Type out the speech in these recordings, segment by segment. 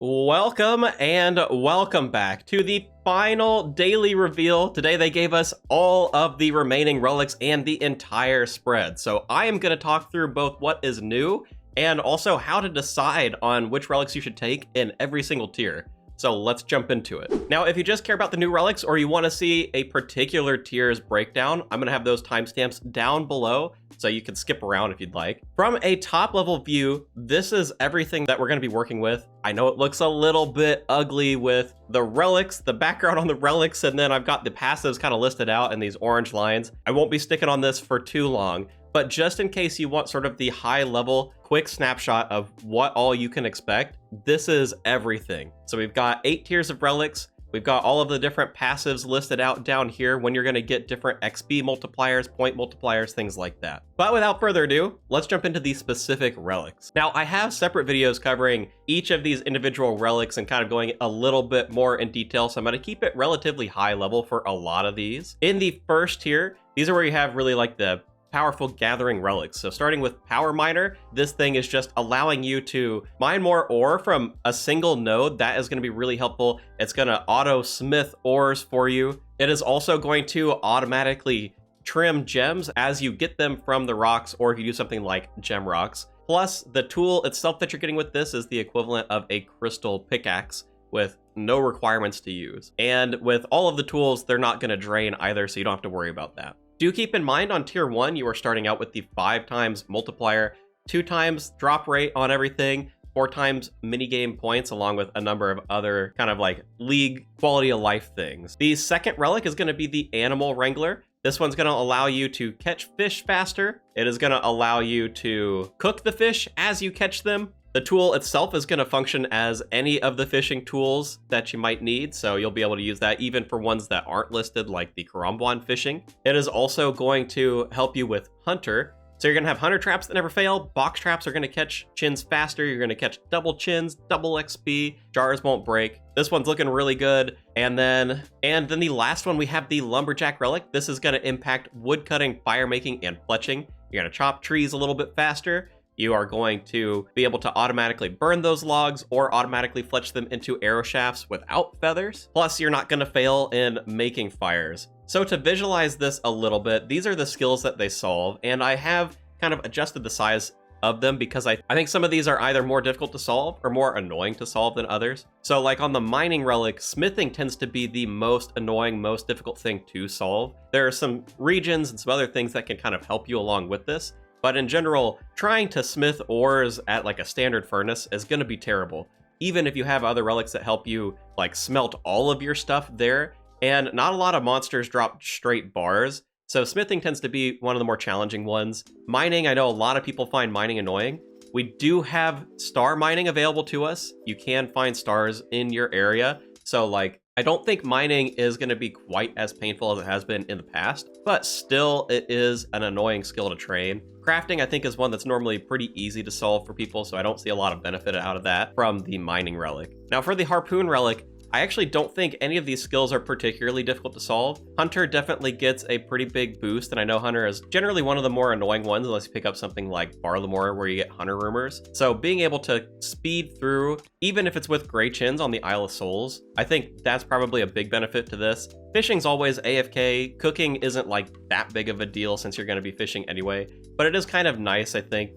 Welcome and welcome back to the final daily reveal. Today they gave us all of the remaining relics and the entire spread. So I am going to talk through both what is new and also how to decide on which relics you should take in every single tier. So let's jump into it. Now, if you just care about the new relics or you want to see a particular tier's breakdown, I'm going to have those timestamps down below so you can skip around if you'd like. From a top level view, this is everything that we're going to be working with. I know it looks a little bit ugly with the relics, the background on the relics, and then I've got the passives kind of listed out in these orange lines. I won't be sticking on this for too long, but just in case you want sort of the high level quick snapshot of what all you can expect, this is everything. So we've got 8 tiers of relics. We've got all of the different passives listed out down here when you're going to get different XP multipliers, point multipliers, things like that. But without further ado, let's jump into these specific relics. Now, I have separate videos covering each of these individual relics and kind of going a little bit more in detail, so I'm going to keep it relatively high level for a lot of these. In the first tier, these are where you have really like the powerful gathering relics. So starting with Power Miner, this thing is just allowing you to mine more ore from a single node. That is going to be really helpful. It's going to auto smith ores for you. It is also going to automatically trim gems as you get them from the rocks, or if you do something like gem rocks. Plus, the tool itself that you're getting with this is the equivalent of a crystal pickaxe with no requirements to use. And with all of the tools, they're not going to drain either, so you don't have to worry about that. Do keep in mind on tier 1, you are starting out with the 5 times multiplier, 2 times drop rate on everything, 4 times minigame points, along with a number of other kind of like league quality of life things. The second relic is going to be the Animal Wrangler. This one's going to allow you to catch fish faster. It is going to allow you to cook the fish as you catch them. The tool itself is going to function as any of the fishing tools that you might need, so you'll be able to use that even for ones that aren't listed, like the Karambwan fishing. It is also going to help you with Hunter. So you're going to have Hunter traps that never fail. Box traps are going to catch chins faster. You're going to catch double chins, double XP. Jars won't break. This one's looking really good. And then the last one, we have the Lumberjack Relic. This is going to impact wood cutting, fire making, and fletching. You're going to chop trees a little bit faster. You are going to be able to automatically burn those logs or automatically fletch them into arrow shafts without feathers. Plus, you're not going to fail in making fires. So to visualize this a little bit, these are the skills that they solve, and I have kind of adjusted the size of them because I think some of these are either more difficult to solve or more annoying to solve than others. So like on the mining relic, smithing tends to be the most annoying, most difficult thing to solve. There are some regions and some other things that can kind of help you along with this. But in general, trying to smith ores at like a standard furnace is going to be terrible. Even if you have other relics that help you like smelt all of your stuff there, and not a lot of monsters drop straight bars. So smithing tends to be one of the more challenging ones. Mining, I know a lot of people find mining annoying. We do have star mining available to us. You can find stars in your area. So like, I don't think mining is going to be quite as painful as it has been in the past, but still it is an annoying skill to train. Crafting, I think, is one that's normally pretty easy to solve for people, so I don't see a lot of benefit out of that from the mining relic. Now for the harpoon relic, I actually don't think any of these skills are particularly difficult to solve. Hunter definitely gets a pretty big boost, and I know Hunter is generally one of the more annoying ones unless you pick up something like Barlamore where you get Hunter rumors. So being able to speed through, even if it's with Gray Chins on the Isle of Souls, I think that's probably a big benefit to this. Fishing's always AFK. Cooking isn't like that big of a deal since you're going to be fishing anyway, but it is kind of nice, I think.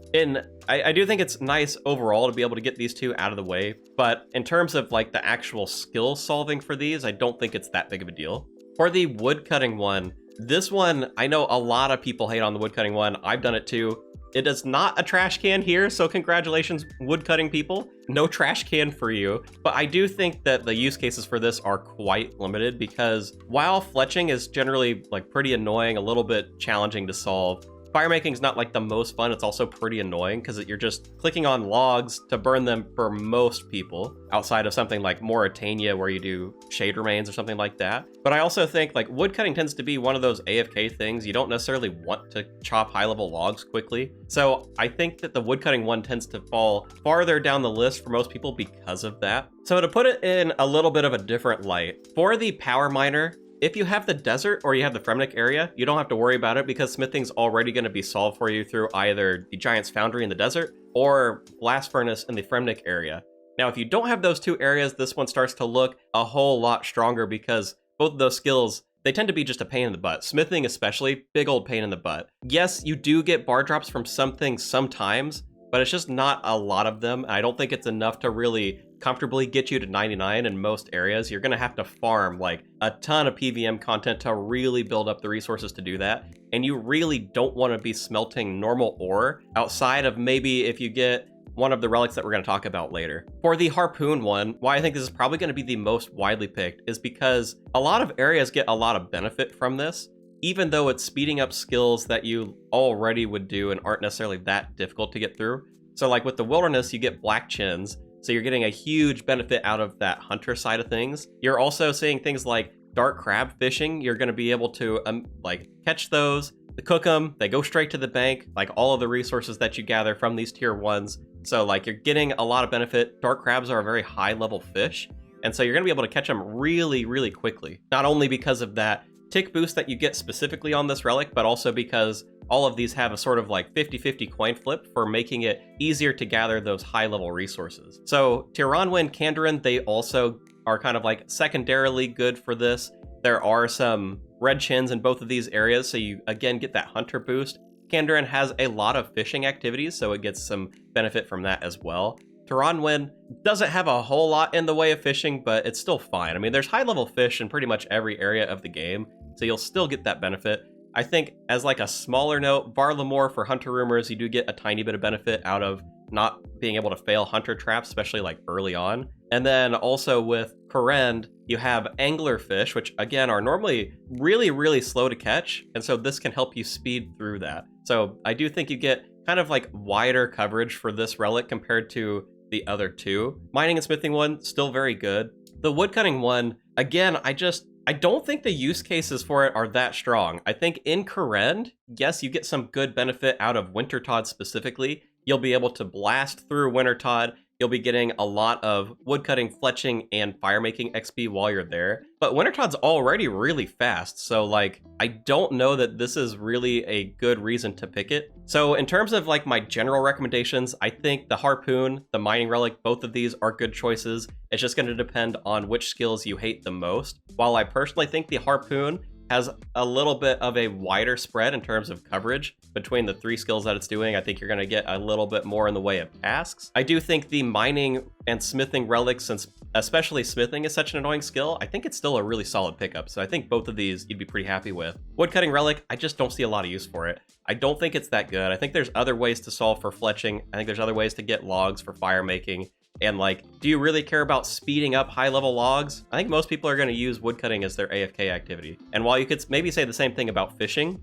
I do think it's nice overall to be able to get these two out of the way, but in terms of like the actual skill solving for these, I don't think it's that big of a deal. For the wood cutting one, this one, I know a lot of people hate on the wood cutting one. I've done it too. It is not a trash can here, so congratulations, wood cutting people. No trash can for you. But I do think that the use cases for this are quite limited because while fletching is generally like pretty annoying, a little bit challenging to solve, fire making is not like the most fun. It's also pretty annoying because you're just clicking on logs to burn them for most people outside of something like Mauritania where you do shade remains or something like that. But I also think like wood cutting tends to be one of those AFK things. You don't necessarily want to chop high level logs quickly. So I think that the wood cutting one tends to fall farther down the list for most people because of that. So to put it in a little bit of a different light, for the power miner, if you have the desert or you have the Fremnik area, you don't have to worry about it because smithing's already going to be solved for you through either the Giant's Foundry in the desert or Blast Furnace in the Fremnik area. Now, if you don't have those two areas, this one starts to look a whole lot stronger because both of those skills, they tend to be just a pain in the butt. Smithing especially, big old pain in the butt. Yes, you do get bar drops from some things sometimes, but it's just not a lot of them. I don't think it's enough to really comfortably get you to 99 in most areas. You're going to have to farm like a ton of PVM content to really build up the resources to do that. And you really don't want to be smelting normal ore outside of maybe if you get one of the relics that we're going to talk about later. For the harpoon one, why I think this is probably going to be the most widely picked is because a lot of areas get a lot of benefit from this, even though it's speeding up skills that you already would do and aren't necessarily that difficult to get through. So like with the wilderness, you get black chins, so you're getting a huge benefit out of that hunter side of things. You're also seeing things like dark crab fishing. You're going to be able to like catch those, cook them, they go straight to the bank, like all of the resources that you gather from these tier 1s. So like you're getting a lot of benefit. Dark crabs are a very high level fish, and so you're going to be able to catch them really, really quickly. Not only because of that tick boost that you get specifically on this relic, but also because all of these have a sort of like 50-50 coin flip for making it easier to gather those high level resources. So Tiranwen and Kandarin, they also are kind of like secondarily good for this. There are some red chins in both of these areas, so you again get that hunter boost. Kandarin has a lot of fishing activities, so it gets some benefit from that as well. Tiranwen doesn't have a whole lot in the way of fishing, but it's still fine. I mean, there's high level fish in pretty much every area of the game, so you'll still get that benefit. I think as like a smaller note, Varlamore for Hunter Rumors, you do get a tiny bit of benefit out of not being able to fail hunter traps, especially like early on. And then also with Korend, you have anglerfish, which again are normally really, really slow to catch. And so this can help you speed through that. So I do think you get kind of like wider coverage for this relic compared to the other two. Mining and smithing one, still very good. The woodcutting one, again, I don't think the use cases for it are that strong. I think in Korend, yes, you get some good benefit out of Wintertodt specifically. You'll be able to blast through Wintertodt. You'll be getting a lot of woodcutting, fletching, and firemaking XP while you're there. But Wintertodd's already really fast, so like, I don't know that this is really a good reason to pick it. So in terms of like my general recommendations, I think the Harpoon, the Mining Relic, both of these are good choices. It's just going to depend on which skills you hate the most. While I personally think the Harpoon has a little bit of a wider spread in terms of coverage between the three skills that it's doing. I think you're going to get a little bit more in the way of tasks. I do think the mining and smithing relics, since especially smithing is such an annoying skill, I think it's still a really solid pickup. So I think both of these you'd be pretty happy with. Woodcutting relic, I just don't see a lot of use for it. I don't think it's that good. I think there's other ways to solve for fletching. I think there's other ways to get logs for fire making. And like, do you really care about speeding up high level logs? I think most people are going to use woodcutting as their AFK activity. And while you could maybe say the same thing about fishing,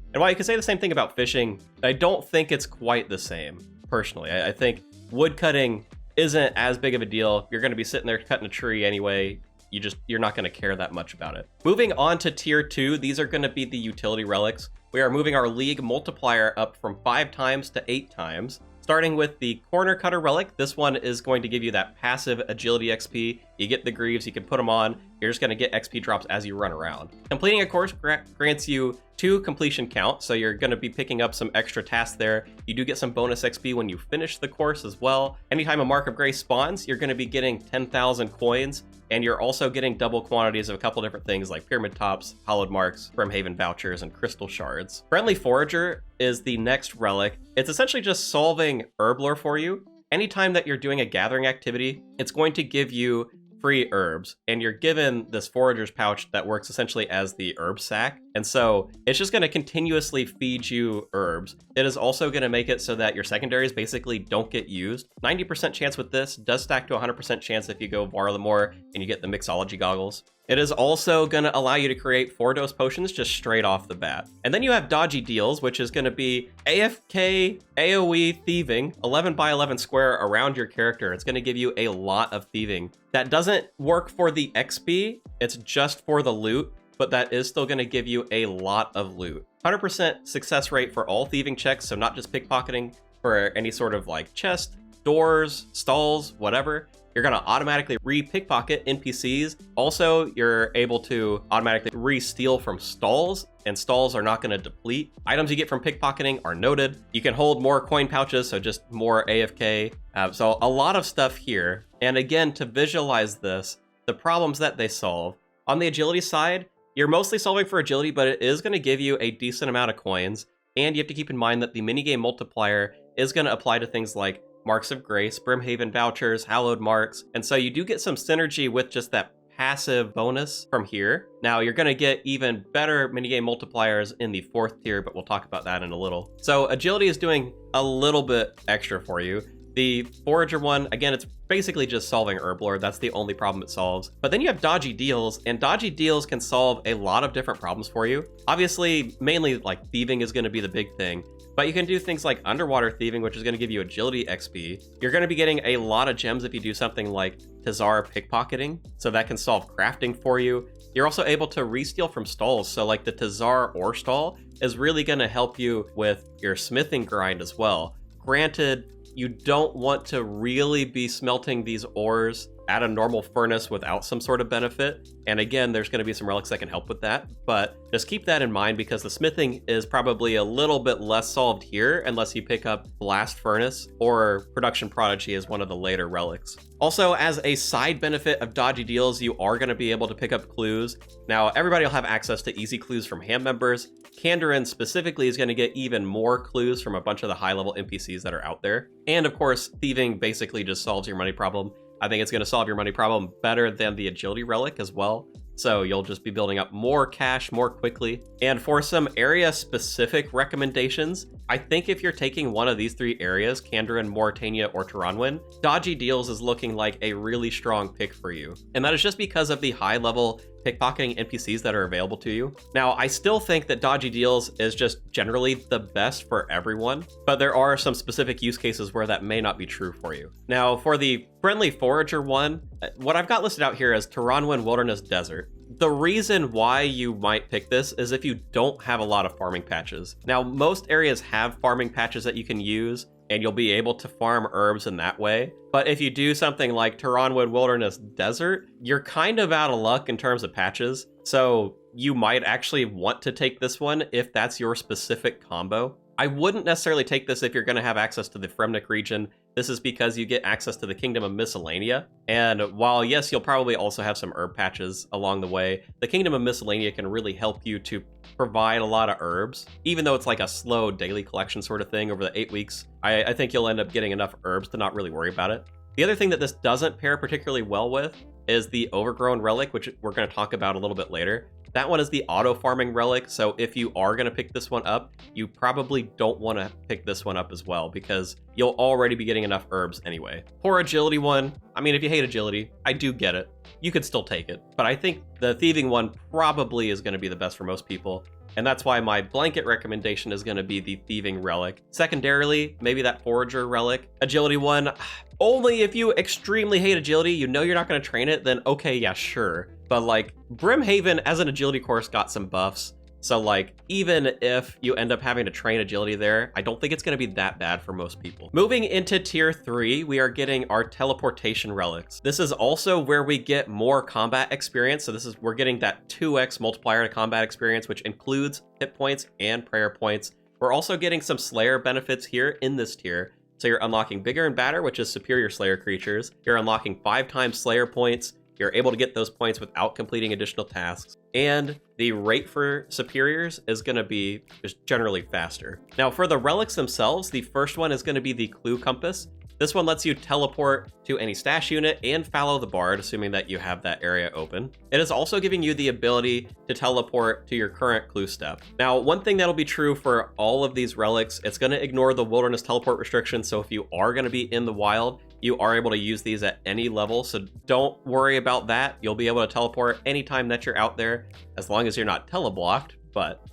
I don't think it's quite the same, personally. I think woodcutting isn't as big of a deal. You're going to be sitting there cutting a tree anyway. You're not going to care that much about it. Moving on to tier 2, these are going to be the utility relics. We are moving our league multiplier up from 5 times to 8 times. Starting with the Corner Cutter Relic, this one is going to give you that passive agility XP. You get the greaves, you can put them on. You're just going to get XP drops as you run around. Completing a course grants you 2 completion count, so you're going to be picking up some extra tasks there. You do get some bonus XP when you finish the course as well. Anytime a Mark of Grace spawns, you're going to be getting 10,000 coins, and you're also getting double quantities of a couple different things like Pyramid Tops, Hollowed Marks, Brimhaven Vouchers, and Crystal Shards. Friendly Forager is the next relic. It's essentially just solving herb lore for you. Anytime that you're doing a gathering activity, it's going to give you free herbs, and you're given this forager's pouch that works essentially as the herb sack. And so it's just going to continuously feed you herbs. It is also going to make it so that your secondaries basically don't get used. 90% chance with this does stack to 100% chance if you go Varlamore and you get the mixology goggles. It is also going to allow you to create 4-dose potions just straight off the bat. And then you have Dodgy Deals, which is going to be AFK AoE thieving, 11 by 11 square around your character. It's going to give you a lot of thieving. That doesn't work for the XP, it's just for the loot, but that is still going to give you a lot of loot. 100% success rate for all thieving checks, so not just pickpocketing, for any sort of like chest, doors, stalls, whatever. you're going to automatically re-pickpocket NPCs. Also, you're able to automatically re-steal from stalls, and stalls are not going to deplete. Items you get from pickpocketing are noted. You can hold more coin pouches, so just more AFK. So a lot of stuff here. And again, to visualize this, the problems that they solve. On the agility side, you're mostly solving for agility, but it is going to give you a decent amount of coins. And you have to keep in mind that the minigame multiplier is going to apply to things like Marks of Grace, Brimhaven vouchers, Hallowed Marks. And so you do get some synergy with just that passive bonus from here. Now you're going to get even better minigame multipliers in the 4th tier, but we'll talk about that in a little. So agility is doing a little bit extra for you. The Forager one, again, it's basically just solving Herblore. That's the only problem it solves. But then you have dodgy deals, and dodgy deals can solve a lot of different problems for you. Obviously, mainly like thieving is going to be the big thing, but you can do things like underwater thieving, which is going to give you agility XP. You're going to be getting a lot of gems if you do something like Tazara pickpocketing, so that can solve crafting for you. You're also able to re-steal from stalls, so like the Tazara ore stall is really going to help you with your smithing grind as well. Granted, you don't want to really be smelting these ores at a normal furnace without some sort of benefit. And again, there's going to be some relics that can help with that, but just keep that in mind because the smithing is probably a little bit less solved here unless you pick up Blast Furnace or Production Prodigy as one of the later relics. Also, as a side benefit of dodgy deals, you are going to be able to pick up clues. Now, everybody will have access to easy clues from ham members. Kandarin specifically is going to get even more clues from a bunch of the high-level NPCs that are out there. And of course, thieving basically just solves your money problem. I think it's going to solve your money problem better than the agility relic as well. So you'll just be building up more cash more quickly. And for some area-specific recommendations, I think if you're taking one of these 3 areas, Kandarin, Mauritania, or Taranwin, Dodgy Deals is looking like a really strong pick for you. And that is just because of the high-level pickpocketing NPCs that are available to you. Now, I still think that Dodgy Deals is just generally the best for everyone, but there are some specific use cases where that may not be true for you. Now, for the Friendly Forager one, what I've got listed out here is Taranwin Wilderness Desert. The reason why you might pick this is if you don't have a lot of farming patches. Now, most areas have farming patches that you can use, and you'll be able to farm herbs in that way. But if you do something like Taranwin Wilderness Desert, you're kind of out of luck in terms of patches. So you might actually want to take this one if that's your specific combo. I wouldn't necessarily take this if you're going to have access to the Fremnik region. This is because you get access to the Kingdom of Miscellanea. And while, yes, you'll probably also have some herb patches along the way, the Kingdom of Miscellanea can really help you to provide a lot of herbs. Even though it's like a slow daily collection sort of thing over the 8 weeks, I think you'll end up getting enough herbs to not really worry about it. The other thing that this doesn't pair particularly well with is the Overgrown Relic, which we're going to talk about a little bit later. That one is the auto farming relic, so if you are going to pick this one up, you probably don't want to pick this one up as well because you'll already be getting enough herbs anyway. Poor agility one, I mean, if you hate agility, I do get it. You could still take it, but I think the thieving one probably is going to be the best for most people. And that's why my blanket recommendation is going to be the thieving relic. Secondarily, maybe that forager relic. Agility one, only if you extremely hate agility, you know you're not going to train it, then okay, yeah, sure. But like Brimhaven as an agility course got some buffs. So like, even if you end up having to train agility there, I don't think it's going to be that bad for most people. Moving into tier 3, we are getting our teleportation relics. This is also where we get more combat experience. So we're getting that 2x multiplier to combat experience, which includes hit points and prayer points. We're also getting some Slayer benefits here in this tier. So you're unlocking Bigger and Badder, which is superior Slayer creatures. You're unlocking 5 times Slayer points. You're able to get those points without completing additional tasks. And the rate for superiors is going to be just generally faster. Now for the relics themselves, the first one is going to be the Clue Compass. This one lets you teleport to any stash unit and follow the bard, assuming that you have that area open. It is also giving you the ability to teleport to your current clue step. Now, one thing that'll be true for all of these relics, it's going to ignore the wilderness teleport restriction. So if you are going to be in the wild, you are able to use these at any level, so don't worry about that. You'll be able to teleport anytime that you're out there, as long as you're not teleblocked, but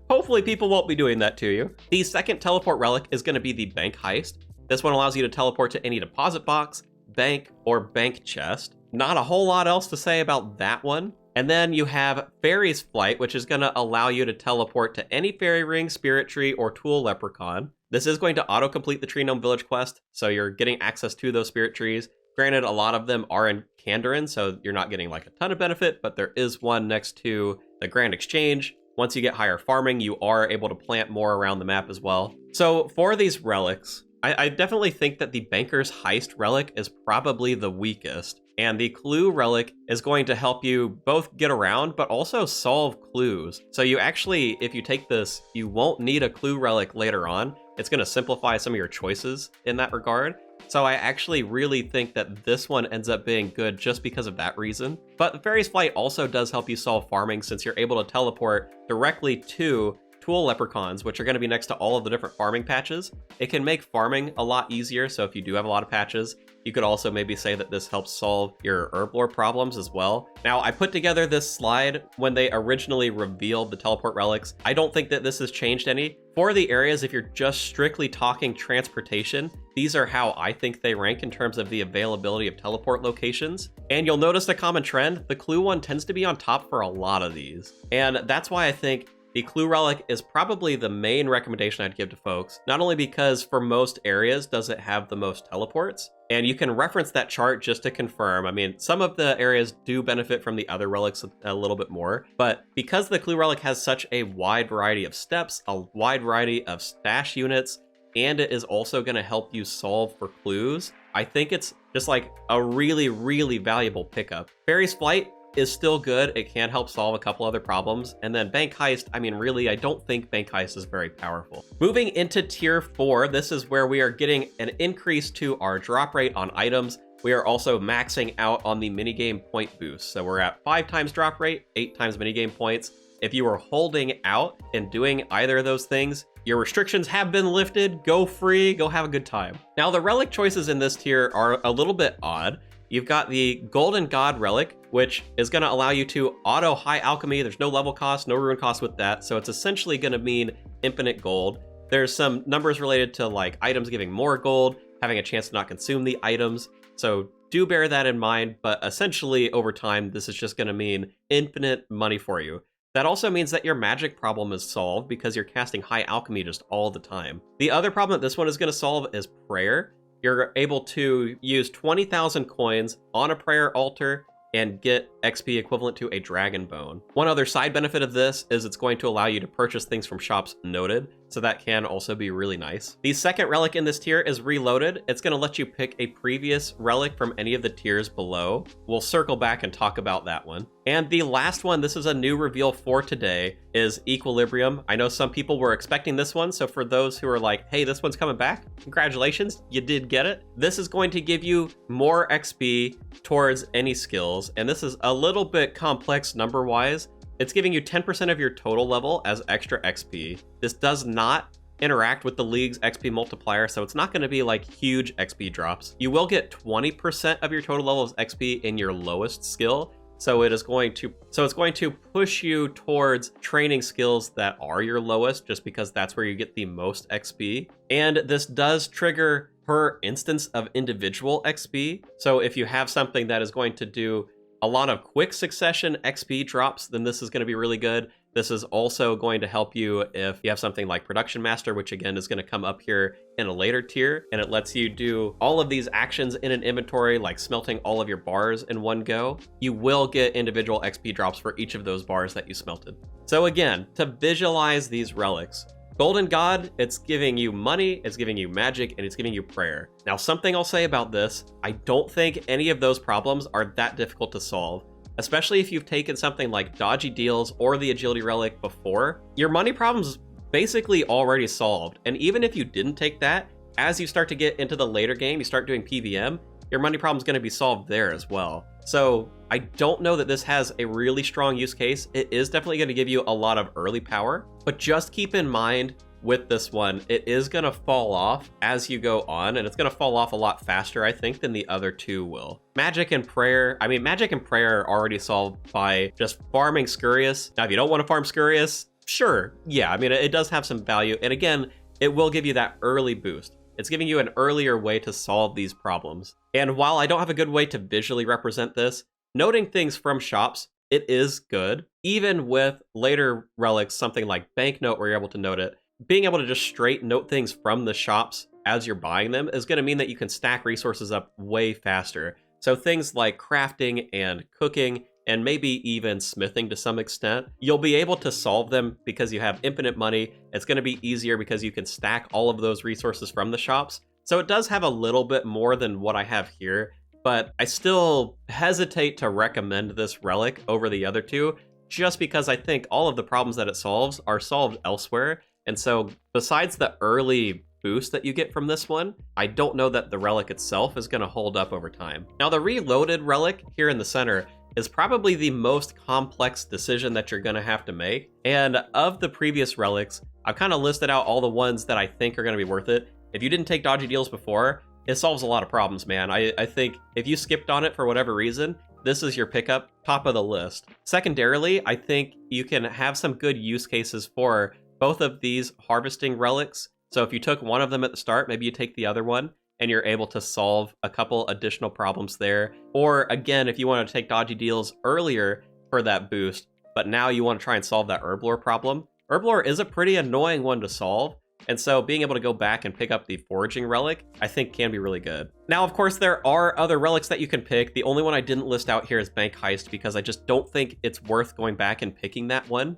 hopefully people won't be doing that to you. The second teleport relic is going to be the Bank Heist. This one allows you to teleport to any deposit box, bank, or bank chest. Not a whole lot else to say about that one. And then you have Fairy's Flight, which is going to allow you to teleport to any fairy ring, spirit tree, or tool leprechaun. This is going to auto-complete the Tree Gnome Village quest, so you're getting access to those spirit trees Granted, a lot of them are in Kandarin, so you're not getting like a ton of benefit, but there is one next to the Grand Exchange. Once you get higher farming, you are able to plant more around the map as well. So for these relics, I definitely think that the Banker's Heist relic is probably the weakest. And the Clue relic is going to help you both get around, but also solve clues. So you actually, if you take this, you won't need a clue relic later on. It's going to simplify some of your choices in that regard. So I actually really think that this one ends up being good just because of that reason. But the Fairy's Flight also does help you solve farming since you're able to teleport directly to Tool Leprechauns, which are going to be next to all of the different farming patches. It can make farming a lot easier, so if you do have a lot of patches, you could also maybe say that this helps solve your herb lore problems as well. Now, I put together this slide when they originally revealed the teleport relics. I don't think that this has changed any. For the areas, if you're just strictly talking transportation, these are how I think they rank in terms of the availability of teleport locations. And you'll notice a common trend, the Clue one tends to be on top for a lot of these. And that's why I think the Clue Relic is probably the main recommendation I'd give to folks, not only because for most areas does it have the most teleports, and you can reference that chart just to confirm. I mean, some of the areas do benefit from the other relics a little bit more, but because the Clue Relic has such a wide variety of steps, a wide variety of stash units, and it is also going to help you solve for clues, I think it's just like a really, really valuable pickup. Fairy's Flight is still good. It can help solve a couple other problems. And then Bank Heist, I mean, really, I don't think Bank Heist is very powerful. Moving into tier 4, this is where we are getting an increase to our drop rate on items. We are also maxing out on the minigame point boost. So we're at 5 times drop rate, 8 times minigame points. If you are holding out and doing either of those things, your restrictions have been lifted. Go free, go have a good time. Now, the relic choices in this tier are a little bit odd. You've got the Golden God Relic, which is going to allow you to auto high alchemy. There's no level cost, no rune cost with that. So it's essentially going to mean infinite gold. There's some numbers related to like items giving more gold, having a chance to not consume the items. So do bear that in mind. But essentially over time, this is just going to mean infinite money for you. That also means that your magic problem is solved because you're casting high alchemy just all the time. The other problem that this one is going to solve is prayer. You're able to use 20,000 coins on a prayer altar and get XP equivalent to a dragon bone. One other side benefit of this is it's going to allow you to purchase things from shops noted, so that can also be really nice. The second relic in this tier is Reloaded. It's going to let you pick a previous relic from any of the tiers below. We'll circle back and talk about that one. And the last one, this is a new reveal for today, is Equilibrium. I know some people were expecting this one, so for those who are like, hey, this one's coming back, congratulations, you did get it. This is going to give you more XP towards any skills, and this is a little bit complex number-wise. It's giving you 10% of your total level as extra XP. This does not interact with the League's XP multiplier, so it's not going to be like huge XP drops. You will get 20% of your total level as XP in your lowest skill, so it's going to push you towards training skills that are your lowest, just because that's where you get the most XP. And this does trigger per instance of individual XP. So if you have something that is going to do a lot of quick succession XP drops, then this is going to be really good. This is also going to help you if you have something like Production Master, which again is going to come up here in a later tier, and it lets you do all of these actions in an inventory, like smelting all of your bars in one go. You will get individual XP drops for each of those bars that you smelted. So again, to visualize these relics, Golden God, it's giving you money, it's giving you magic, and it's giving you prayer. Now, something I'll say about this, I don't think any of those problems are that difficult to solve, especially if you've taken something like Dodgy Deals or the Agility Relic before. Your money problem's basically already solved, and even if you didn't take that, as you start to get into the later game, you start doing PVM, your money problem's going to be solved there as well. So I don't know that this has a really strong use case. It is definitely going to give you a lot of early power, but just keep in mind with this one, it is going to fall off as you go on, and it's going to fall off a lot faster, I think, than the other two will. Magic and Prayer, I mean, Magic and Prayer are already solved by just farming Scurious. Now, if you don't want to farm Scurious, sure, yeah, I mean, it does have some value, and again, it will give you that early boost. It's giving you an earlier way to solve these problems. And while I don't have a good way to visually represent this, noting things from shops, it is good. Even with later relics, something like Banknote where you're able to note it, being able to just straight note things from the shops as you're buying them is going to mean that you can stack resources up way faster. So things like crafting and cooking and maybe even smithing to some extent, you'll be able to solve them because you have infinite money. It's going to be easier because you can stack all of those resources from the shops. So it does have a little bit more than what I have here, but I still hesitate to recommend this relic over the other two, just because I think all of the problems that it solves are solved elsewhere. And so besides the early boost that you get from this one, I don't know that the relic itself is going to hold up over time. Now, the reloaded relic here in the center is probably the most complex decision that you're going to have to make. And of the previous relics, I've kind of listed out all the ones that I think are going to be worth it. If you didn't take dodgy deals before, it solves a lot of problems, man. I think if you skipped on it for whatever reason, this is your pickup, top of the list. Secondarily, I think you can have some good use cases for both of these harvesting relics. So if you took one of them at the start, maybe you take the other one, and you're able to solve a couple additional problems there. Or again, if you want to take dodgy deals earlier for that boost, but now you want to try and solve that herb lore problem. Herb lore is a pretty annoying one to solve, and so being able to go back and pick up the foraging relic, I think can be really good. Now, of course, there are other relics that you can pick. The only one I didn't list out here is Bank Heist because I just don't think it's worth going back and picking that one.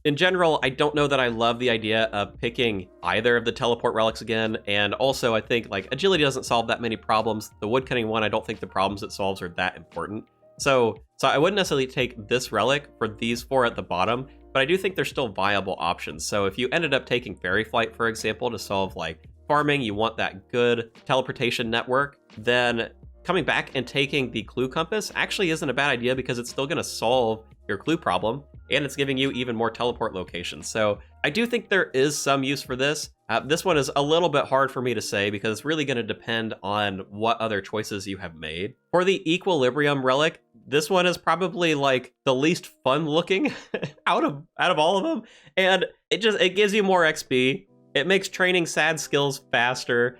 In general, I don't know that I love the idea of picking either of the teleport relics again, and also I think like agility doesn't solve that many problems. The woodcutting one, I don't think the problems it solves are that important. So I wouldn't necessarily take this relic for these four at the bottom, but I do think they're still viable options. So if you ended up taking Fairy Flight, for example, to solve like farming, you want that good teleportation network, then coming back and taking the Clue Compass actually isn't a bad idea because it's still going to solve your clue problem, and it's giving you even more teleport locations. So I do think there is some use for this. This one is a little bit hard for me to say because it's really going to depend on what other choices you have made. For the Equilibrium relic, this one is probably like the least fun looking out of all of them, and it gives you more XP. It makes training sad skills faster.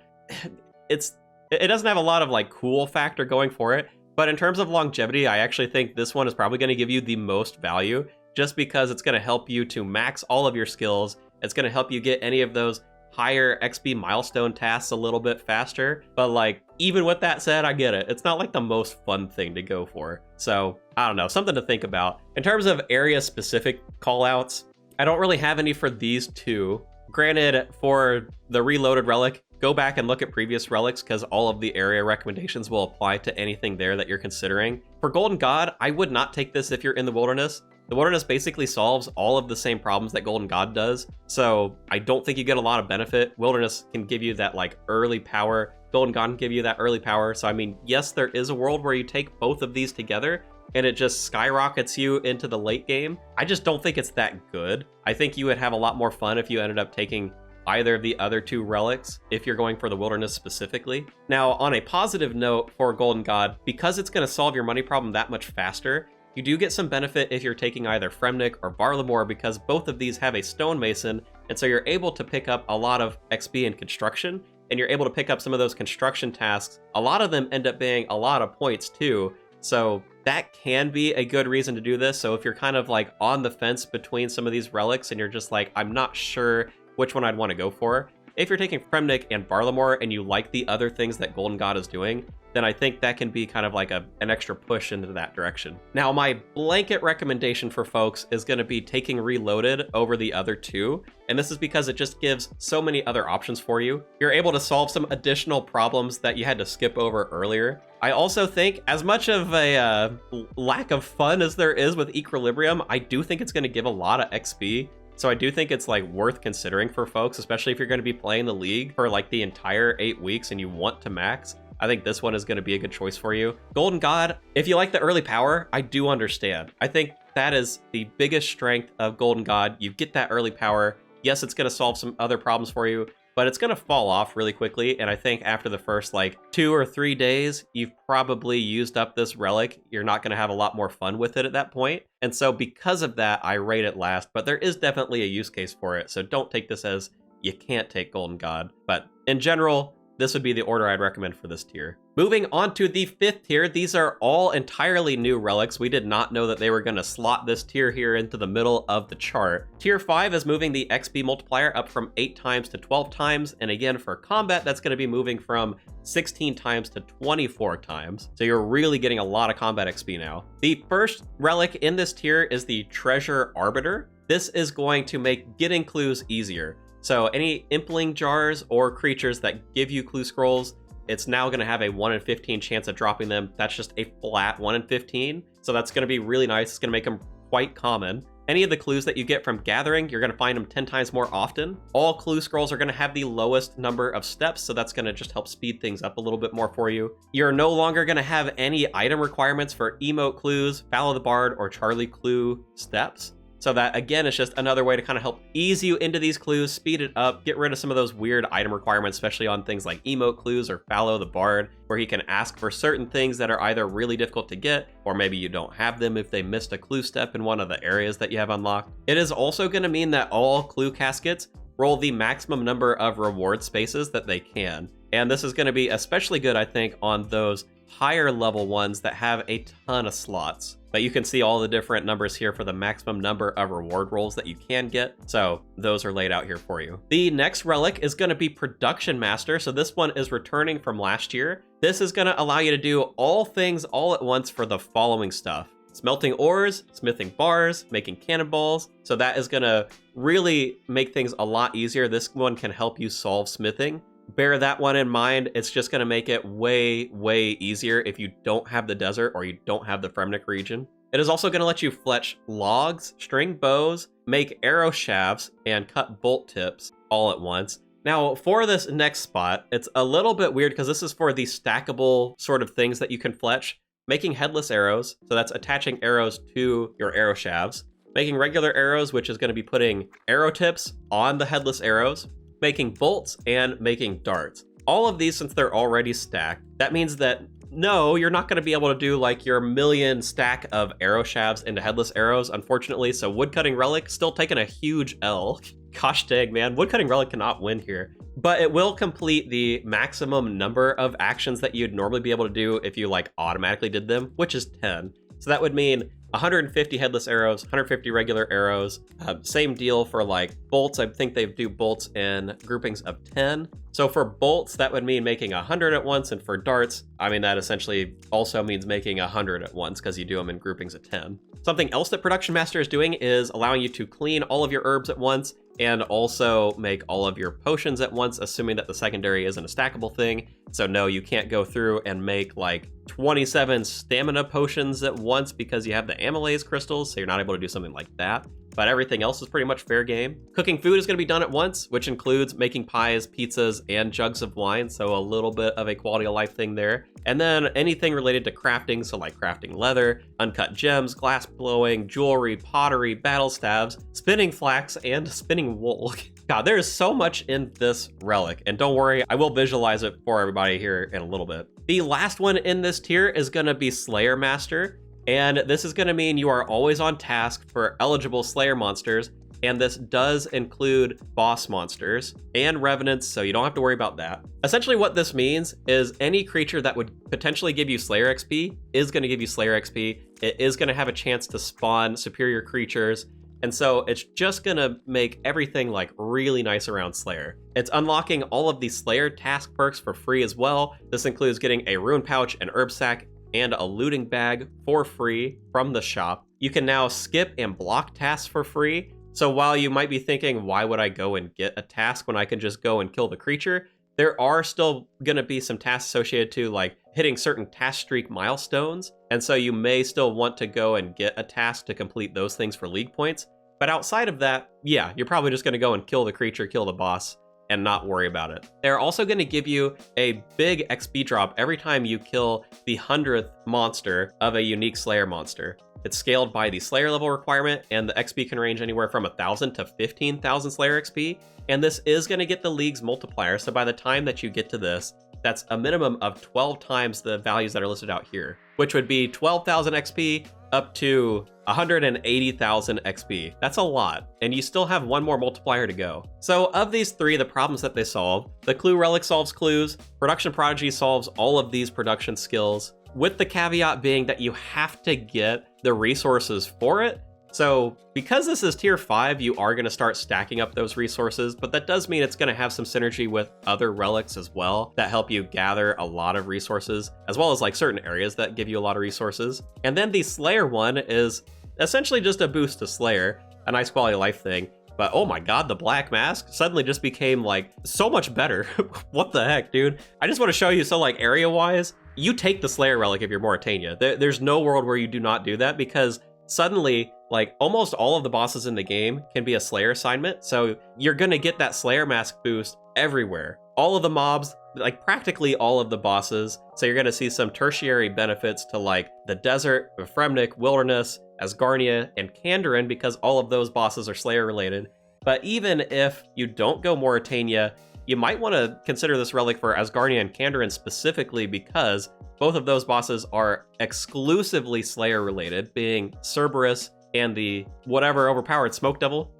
It doesn't have a lot of like cool factor going for it, but in terms of longevity, I actually think this one is probably going to give you the most value just because it's going to help you to max all of your skills. It's going to help you get any of those higher XP milestone tasks a little bit faster. But like, even with that said, I get it. It's not like the most fun thing to go for. So I don't know, something to think about. In terms of area specific callouts, I don't really have any for these two. Granted, for the reloaded relic, go back and look at previous relics because all of the area recommendations will apply to anything there that you're considering. For Golden God, I would not take this if you're in the wilderness. The wilderness basically solves all of the same problems that Golden God does, so I don't think you get a lot of benefit. Wilderness can give you that like early power. Golden God can give you that early power. So I mean, yes, there is a world where you take both of these together and it just skyrockets you into the late game. I just don't think it's that good. I think you would have a lot more fun if you ended up taking either of the other two relics if you're going for the wilderness specifically. Now, on a positive note for Golden God, because it's going to solve your money problem that much faster, you do get some benefit if you're taking either Fremnik or Barlamore because both of these have a stonemason, and so you're able to pick up a lot of XP in construction, and you're able to pick up some of those construction tasks. A lot of them end up being a lot of points too, so that can be a good reason to do this. So if you're kind of like on the fence between some of these relics and you're just like, I'm not sure which one I'd want to go for, if you're taking Fremnik and Barlamore and you like the other things that Golden God is doing, then I think that can be kind of like an extra push into that direction. Now, my blanket recommendation for folks is going to be taking Reloaded over the other two, and this is because it just gives so many other options for you. You're able to solve some additional problems that you had to skip over earlier. I also think, as much of a lack of fun as there is with Equilibrium, I do think it's going to give a lot of XP. So I do think it's like worth considering for folks, especially if you're going to be playing the league for like the entire 8 weeks and you want to max. I think this one is going to be a good choice for you. Golden God, if you like the early power, I do understand. I think that is the biggest strength of Golden God. You get that early power. Yes, it's going to solve some other problems for you, but it's going to fall off really quickly. And I think after the first like 2 or 3 days, you've probably used up this relic. You're not going to have a lot more fun with it at that point. And so because of that, I rate it last, but there is definitely a use case for it. So don't take this as you can't take Golden God. But in general, this would be the order I'd recommend for this tier. Moving on to the 5th tier, these are all entirely new relics. We did not know that they were going to slot this tier here into the middle of the chart. Tier 5 is moving the XP multiplier up from 8 times to 12 times, and again for combat that's going to be moving from 16 times to 24 times. So you're really getting a lot of combat XP now. The first relic in this tier is the Treasure Arbiter. This is going to make getting clues easier. So any impling jars or creatures that give you clue scrolls, it's now going to have a 1 in 15 chance of dropping them. That's just a flat 1 in 15. So that's going to be really nice. It's going to make them quite common. Any of the clues that you get from gathering, you're going to find them 10 times more often. All clue scrolls are going to have the lowest number of steps, so that's going to just help speed things up a little bit more for you. You're no longer going to have any item requirements for emote clues, Follow the Bard, or Charlie clue steps. So that, again, is just another way to kind of help ease you into these clues, speed it up, get rid of some of those weird item requirements, especially on things like emote clues or Follow the Bard, where he can ask for certain things that are either really difficult to get, or maybe you don't have them if they missed a clue step in one of the areas that you have unlocked. It is also going to mean that all clue caskets roll the maximum number of reward spaces that they can. And this is going to be especially good, I think, on those higher level ones that have a ton of slots. But you can see all the different numbers here for the maximum number of reward rolls that you can get. So those are laid out here for you. The next relic is going to be Production Master. So this one is returning from last year. This is going to allow you to do all things all at once for the following stuff: smelting ores, smithing bars, making cannonballs. So that is going to really make things a lot easier. This one can help you solve smithing. Bear that one in mind. It's just going to make it way, way easier if you don't have the desert or you don't have the Fremnik region. It is also going to let you fletch logs, string bows, make arrow shafts, and cut bolt tips all at once. Now, for this next spot, it's a little bit weird because this is for the stackable sort of things that you can fletch. Making headless arrows, so that's attaching arrows to your arrow shafts. Making regular arrows, which is going to be putting arrow tips on the headless arrows. Making bolts, and making darts. All of these, since they're already stacked, that means that no, you're not going to be able to do like your million stack of arrow shafts into headless arrows, unfortunately. So Woodcutting Relic still taking a huge L. Gosh dang, man, Woodcutting Relic cannot win here. But it will complete the maximum number of actions that you'd normally be able to do if you like automatically did them, which is 10. So that would mean 150 headless arrows, 150 regular arrows. Same deal for like bolts. I think they do bolts in groupings of 10. So for bolts, that would mean making 100 at once. And for darts, I mean, that essentially also means making 100 at once because you do them in groupings of 10. Something else that Production Master is doing is allowing you to clean all of your herbs at once and also make all of your potions at once, assuming that the secondary isn't a stackable thing. So no, you can't go through and make like 27 stamina potions at once because you have the amylase crystals, so you're not able to do something like that. But everything else is pretty much fair game. Cooking food is going to be done at once, which includes making pies, pizzas, and jugs of wine, so a little bit of a quality of life thing there. And then anything related to crafting, so like crafting leather, uncut gems, glass blowing, jewelry, pottery, battle staves, spinning flax, and spinning wool. God, there is so much in this relic, and don't worry, I will visualize it for everybody here in a little bit. The last one in this tier is going to be Slayer Master. And this is going to mean you are always on task for eligible Slayer monsters, and this does include boss monsters and revenants, so you don't have to worry about that. Essentially what this means is any creature that would potentially give you Slayer XP is going to give you Slayer XP. It is going to have a chance to spawn superior creatures, and so it's just going to make everything like really nice around Slayer. It's unlocking all of the Slayer task perks for free as well. This includes getting a rune pouch, an herb sack, and a looting bag for free from the shop. You can now skip and block tasks for free. So while you might be thinking, why would I go and get a task when I can just go and kill the creature? There are still gonna be some tasks associated to like hitting certain task streak milestones. And so you may still want to go and get a task to complete those things for league points. But outside of that, yeah, you're probably just gonna go and kill the creature, kill the boss, and not worry about it. They're also going to give you a big XP drop every time you kill the 100th monster of a unique Slayer monster. It's scaled by the Slayer level requirement, and the XP can range anywhere from 1,000 to 15,000 Slayer XP, and this is going to get the League's multiplier, so by the time that you get to this, that's a minimum of 12 times the values that are listed out here. which would be 12,000 XP up to 180,000 XP. That's a lot, and you still have one more multiplier to go. So of these three, the problems that they solve, the Clue Relic solves clues, Production Prodigy solves all of these production skills, with the caveat being that you have to get the resources for it. So because this is tier 5, you are going to start stacking up those resources, but that does mean it's going to have some synergy with other relics as well that help you gather a lot of resources, as well as like certain areas that give you a lot of resources. And then the Slayer one is essentially just a boost to Slayer, a nice quality of life thing. But oh my god, the Black Mask suddenly just became like so much better. What the heck, dude? I just want to show you, so like area-wise, you take the Slayer relic if you're Mauritania. There's no world where you do not do that, because suddenly, like, almost all of the bosses in the game can be a Slayer assignment, so you're gonna get that Slayer mask boost everywhere. All of the mobs, like practically all of the bosses, so you're gonna see some tertiary benefits to like the desert, Fremnik, Wilderness, Asgarnia, and Kandarin, because all of those bosses are Slayer related. But even if you don't go Mauritania, you might want to consider this relic for Asgarnia and Kandarin specifically, because both of those bosses are exclusively Slayer related, being Cerberus and the whatever overpowered Smoke Devil.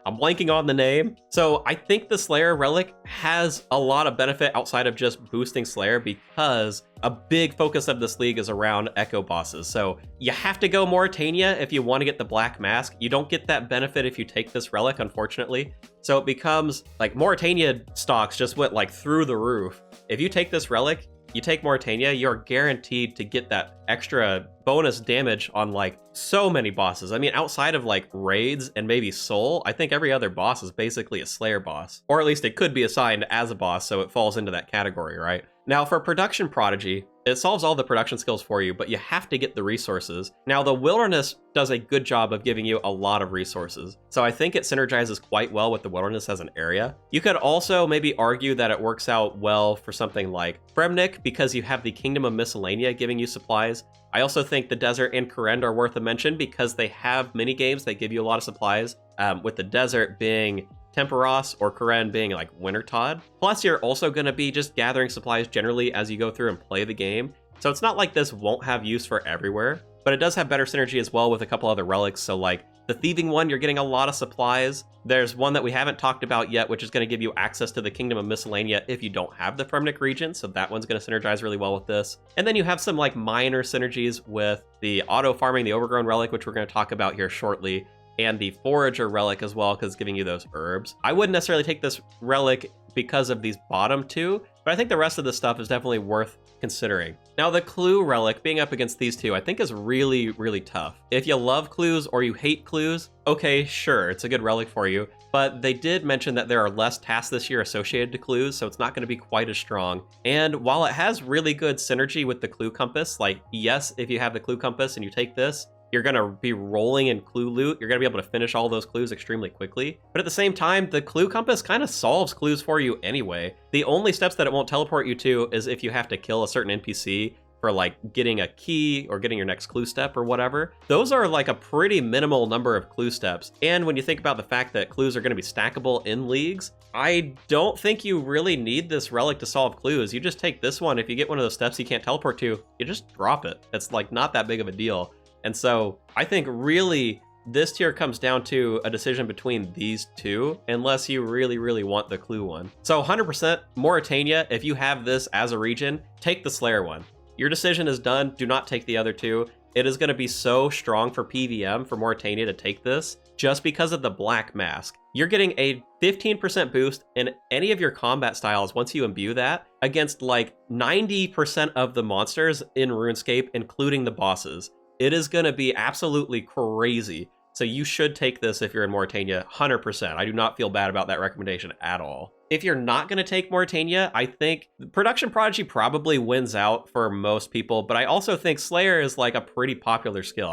I'm blanking on the name. So I think the Slayer relic has a lot of benefit outside of just boosting Slayer, because a big focus of this league is around Echo bosses. So you have to go Mauritania if you want to get the Black Mask. You don't get that benefit if you take this relic, unfortunately. So it becomes like Mauritania stocks just went like through the roof. If you take this relic, you take Mauritania, you're guaranteed to get that extra bonus damage on like so many bosses. I mean, outside of like raids and maybe Soul, I think every other boss is basically a Slayer boss. Or at least it could be assigned as a boss, so it falls into that category, right? Now for Production Prodigy, it solves all the production skills for you, but you have to get the resources. Now the Wilderness does a good job of giving you a lot of resources, so I think it synergizes quite well with the Wilderness as an area. You could also maybe argue that it works out well for something like Fremnik, because you have the Kingdom of Miscellanea giving you supplies. I also think the Desert and Kourend are worth a mention, because they have mini games that give you a lot of supplies, with the Desert being Temperos or Kourend being like Wintertodt. Plus, you're also going to be just gathering supplies generally as you go through and play the game. So it's not like this won't have use for everywhere, but it does have better synergy as well with a couple other relics. So like the Thieving one, you're getting a lot of supplies. There's one that we haven't talked about yet, which is going to give you access to the Kingdom of Miscellanea if you don't have the Fremnik region. So that one's going to synergize really well with this. And then you have some like minor synergies with the auto farming, the Overgrown relic, which we're going to talk about here shortly, and the Forager relic as well, because it's giving you those herbs. I wouldn't necessarily take this relic because of these bottom two, but I think the rest of the stuff is definitely worth considering. Now the Clue relic being up against these two, I think is really, really tough. If you love clues or you hate clues, okay, sure, it's a good relic for you, but they did mention that there are less tasks this year associated to clues, so it's not going to be quite as strong. And while it has really good synergy with the Clue Compass, like yes, if you have the Clue Compass and you take this, you're going to be rolling in clue loot. You're going to be able to finish all those clues extremely quickly. But at the same time, the Clue Compass kind of solves clues for you anyway. The only steps that it won't teleport you to is if you have to kill a certain NPC for like getting a key or getting your next clue step or whatever. Those are like a pretty minimal number of clue steps. And when you think about the fact that clues are going to be stackable in leagues, I don't think you really need this relic to solve clues. You just take this one. If you get one of those steps you can't teleport to, you just drop it. It's like not that big of a deal. And so I think really this tier comes down to a decision between these two, unless you really, really want the Clue one. So 100% Mauritania, if you have this as a region, take the Slayer one. Your decision is done. Do not take the other two. It is going to be so strong for PVM for Mauritania to take this just because of the Black Mask. You're getting a 15% boost in any of your combat styles once you imbue that against like 90% of the monsters in RuneScape, including the bosses. It is going to be absolutely crazy. So you should take this if you're in Mauritania, 100%. I do not feel bad about that recommendation at all. If you're not going to take Mauritania, I think Production Prodigy probably wins out for most people, but I also think Slayer is like a pretty popular skill.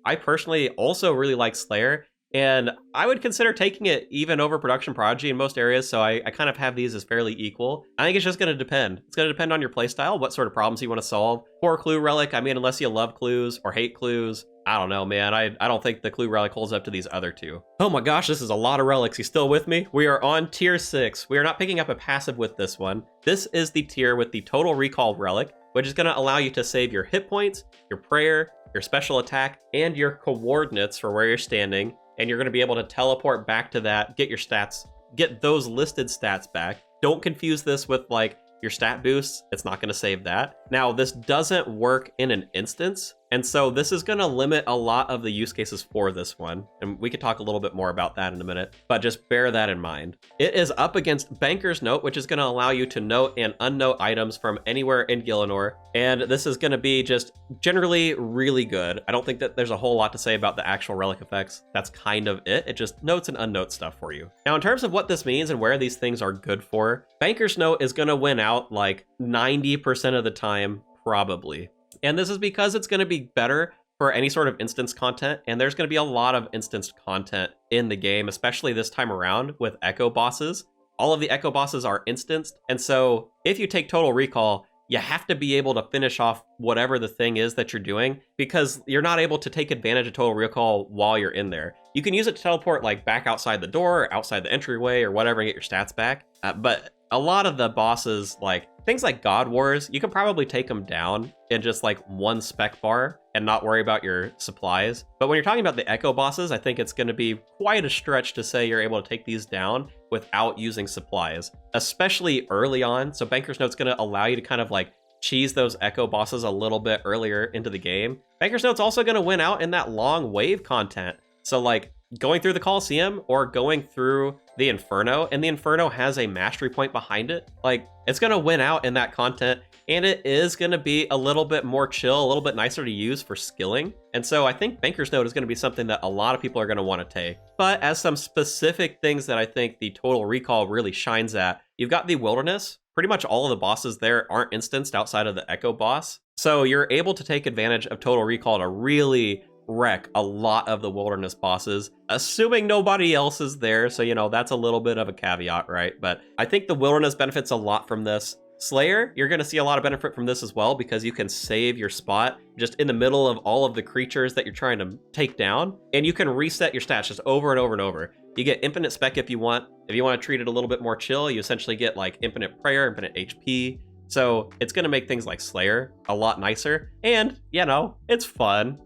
I personally also really like Slayer, and I would consider taking it even over Production Prodigy in most areas, so I kind of have these as fairly equal. I think it's just going to depend. It's going to depend on your playstyle, what sort of problems you want to solve. For Clue Relic, I mean, unless you love clues or hate clues, I don't know, man. I don't think the Clue Relic holds up to these other two. Oh my gosh, this is a lot of relics. You still with me? We are on tier 6. We are not picking up a passive with this one. This is the tier with the Total Recall Relic, which is going to allow you to save your hit points, your prayer, your special attack, and your coordinates for where you're standing. And you're going to be able to teleport back to that, get your stats, get those listed stats back. Don't confuse this with like your stat boosts. It's not going to save that. Now, this doesn't work in an instance, and so this is going to limit a lot of the use cases for this one, and we could talk a little bit more about that in a minute, but just bear that in mind. It is up against Banker's Note, which is going to allow you to note and unnote items from anywhere in Gielinor, and this is going to be just generally really good. I don't think that there's a whole lot to say about the actual relic effects. That's kind of it. It just notes and unnotes stuff for you. Now, in terms of what this means and where these things are good for, Banker's Note is going to win out like 90% of the time, probably. And this is because it's going to be better for any sort of instance content, and there's going to be a lot of instanced content in the game, especially this time around with Echo bosses. All of the Echo bosses are instanced, and so if you take Total Recall, you have to be able to finish off whatever the thing is that you're doing, because you're not able to take advantage of Total Recall while you're in there. You can use it to teleport like back outside the door, or outside the entryway, or whatever, and get your stats back, but a lot of the bosses, like things like God Wars, you can probably take them down in just like one spec bar and not worry about your supplies. But when you're talking about the Echo bosses, I think it's going to be quite a stretch to say you're able to take these down without using supplies, especially early on. So Banker's Note's going to allow you to kind of like cheese those Echo bosses a little bit earlier into the game. Banker's Note's also going to win out in that long wave content. So like going through the Coliseum or going through the Inferno, and the Inferno has a mastery point behind it, like it's going to win out in that content, and it is going to be a little bit more chill, a little bit nicer to use for skilling. And so I think Banker's Note is going to be something that a lot of people are going to want to take. But as some specific things that I think the Total Recall really shines at, you've got the Wilderness. Pretty much all of the bosses there aren't instanced outside of the Echo boss. So you're able to take advantage of Total Recall to really wreck a lot of the Wilderness bosses, assuming nobody else is there. So, you know, that's a little bit of a caveat, right? But I think the Wilderness benefits a lot from this. Slayer, you're going to see a lot of benefit from this as well, because you can save your spot just in the middle of all of the creatures that you're trying to take down, and you can reset your stats just over and over and over. You get infinite spec if you want. If you want to treat it a little bit more chill, you essentially get like infinite prayer, infinite HP. So it's going to make things like Slayer a lot nicer, and, you know, it's fun.